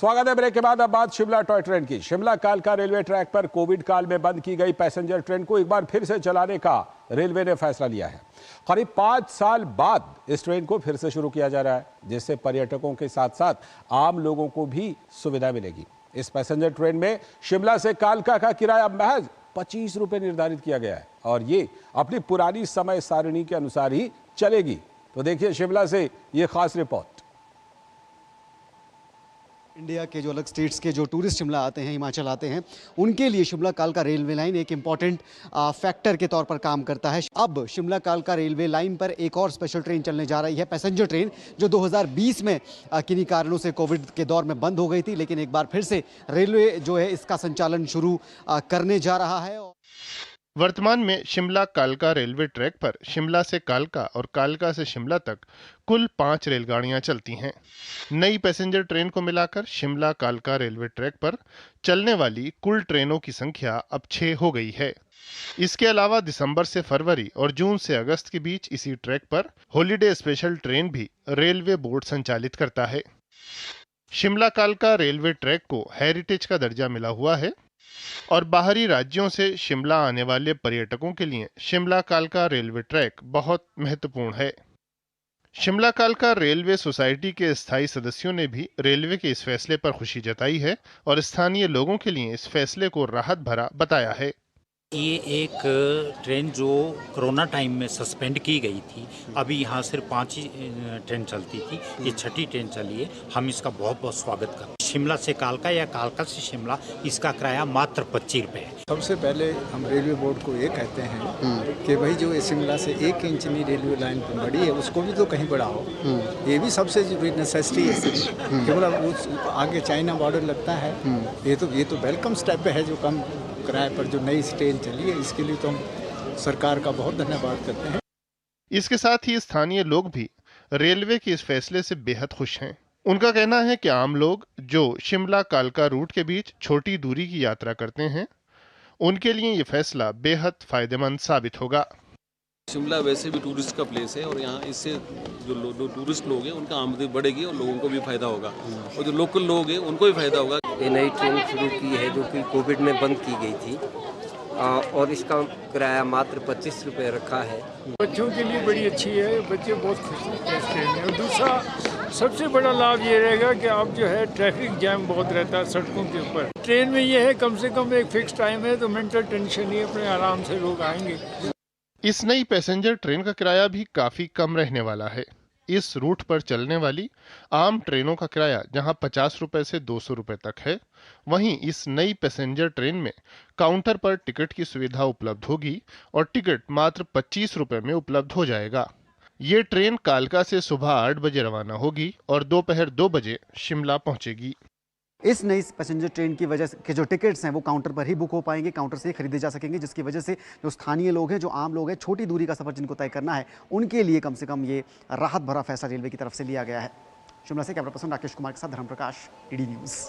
स्वागत है ब्रेक के बाद। अब बात शिमला टॉय ट्रेन की। शिमला कालका रेलवे ट्रैक पर कोविड काल में बंद की गई पैसेंजर ट्रेन को एक बार फिर से चलाने का रेलवे ने फैसला लिया है। करीब 5 साल बाद इस ट्रेन को फिर से शुरू किया जा रहा है, जिससे पर्यटकों के साथ साथ आम लोगों को भी सुविधा मिलेगी। इस पैसेंजर ट्रेन में शिमला से कालका का किराया महज 25 रुपए निर्धारित किया गया है और ये अपनी पुरानी समय सारिणी के अनुसार ही चलेगी। तो देखिए शिमला से ये खास रिपोर्ट। इंडिया के जो अलग स्टेट्स के जो टूरिस्ट शिमला आते हैं, हिमाचल आते हैं, उनके लिए शिमला कालका रेलवे लाइन एक इम्पॉर्टेंट फैक्टर के तौर पर काम करता है। अब शिमला कालका रेलवे लाइन पर एक और स्पेशल ट्रेन चलने जा रही है, पैसेंजर ट्रेन, जो 2020 में किन्हीं कारणों से कोविड के दौर में बंद हो गई थी, लेकिन एक बार फिर से रेलवे जो है इसका संचालन शुरू करने जा रहा है। वर्तमान में शिमला कालका रेलवे ट्रैक पर शिमला से कालका और कालका से शिमला तक कुल 5 रेलगाड़ियां चलती हैं। नई पैसेंजर ट्रेन को मिलाकर शिमला कालका रेलवे ट्रैक पर चलने वाली कुल ट्रेनों की संख्या अब 6 हो गई है। इसके अलावा दिसंबर से फरवरी और जून से अगस्त के बीच इसी ट्रैक पर हॉलीडे स्पेशल ट्रेन भी रेलवे बोर्ड संचालित करता है। शिमला कालका रेलवे ट्रैक को हेरिटेज का दर्जा मिला हुआ है और बाहरी राज्यों से शिमला आने वाले पर्यटकों के लिए शिमला कालका रेलवे ट्रैक बहुत महत्वपूर्ण है। शिमला कालका रेलवे सोसाइटी के स्थायी सदस्यों ने भी रेलवे के इस फैसले पर खुशी जताई है और स्थानीय लोगों के लिए इस फैसले को राहत भरा बताया है। ये एक ट्रेन जो कोरोना टाइम में सस्पेंड की गई थी, अभी यहाँ सिर्फ 5 ही ट्रेन चलती थी, ये 6ठी ट्रेन चली है। हम इसका बहुत बहुत स्वागत करते हैं। शिमला से कालका या कालका से शिमला, इसका किराया मात्र 25 रुपये है। सबसे पहले हम रेलवे बोर्ड को ये कहते हैं कि भाई जो शिमला से 1 इंच नहीं रेलवे लाइन पर बढ़ी है, उसको भी तो कहीं बढ़ाओ। ये भी सबसे जरूरी नेसेसिटी है। केवल आगे चाइना बॉर्डर लगता है, ये तो वेलकम स्टेप है जो कम किराए पर जो नई ट्रेन चली है। इसके लिए तो हम सरकार का बहुत धन्यवाद करते हैं। इसके साथ ही स्थानीय लोग भी रेलवे के इस फैसले से बेहद खुश हैं। उनका कहना है कि आम लोग जो शिमला कालका रूट के बीच छोटी दूरी की यात्रा करते हैं, उनके लिए ये फैसला बेहद फायदेमंद साबित होगा। शिमला वैसे भी टूरिस्ट का प्लेस है और यहाँ इससे जो टूरिस्ट लोग हैं उनका आमदनी बढ़ेगी और लोगों को भी फायदा होगा और जो लोकल लोग हैं उनको भी फायदा होगा। ये नई ट्रेन शुरू की है जो कि कोविड में बंद की गई थी और इसका किराया मात्र 25 रुपये रखा है। बच्चों के लिए बड़ी अच्छी है, बच्चे बहुत खुश होते हैं इस ट्रेन में। और दूसरा सबसे बड़ा लाभ ये रहेगा कि अब जो है ट्रैफिक जैम बहुत रहता है सड़कों के ऊपर। ट्रेन में ये है कम से कम एक फिक्स टाइम है, तो मेंटल टेंशन नहीं, अपने आराम से लोग आएंगे। इस नई पैसेंजर ट्रेन का किराया भी काफी कम रहने वाला है। इस रूट पर चलने वाली आम ट्रेनों का किराया जहां 50 रुपए से 200 रुपए तक है, वहीं इस नई पैसेंजर ट्रेन में काउंटर पर टिकट की सुविधा उपलब्ध होगी और टिकट मात्र 25 रुपए में उपलब्ध हो जाएगा। ये ट्रेन कालका से सुबह 8 बजे रवाना होगी और दोपहर 2 बजे शिमला पहुंचेगी। इस नई पैसेंजर ट्रेन की वजह के जो टिकट्स हैं वो काउंटर पर ही बुक हो पाएंगे, काउंटर से ही खरीदे जा सकेंगे, जिसकी वजह से जो स्थानीय लोग हैं, जो आम लोग हैं, छोटी दूरी का सफर जिनको तय करना है, उनके लिए कम से कम ये राहत भरा फैसला रेलवे की तरफ से लिया गया है। शिमला से कैमरा पर्सन राकेश कुमार के साथ धर्म प्रकाश, ईडी न्यूज़।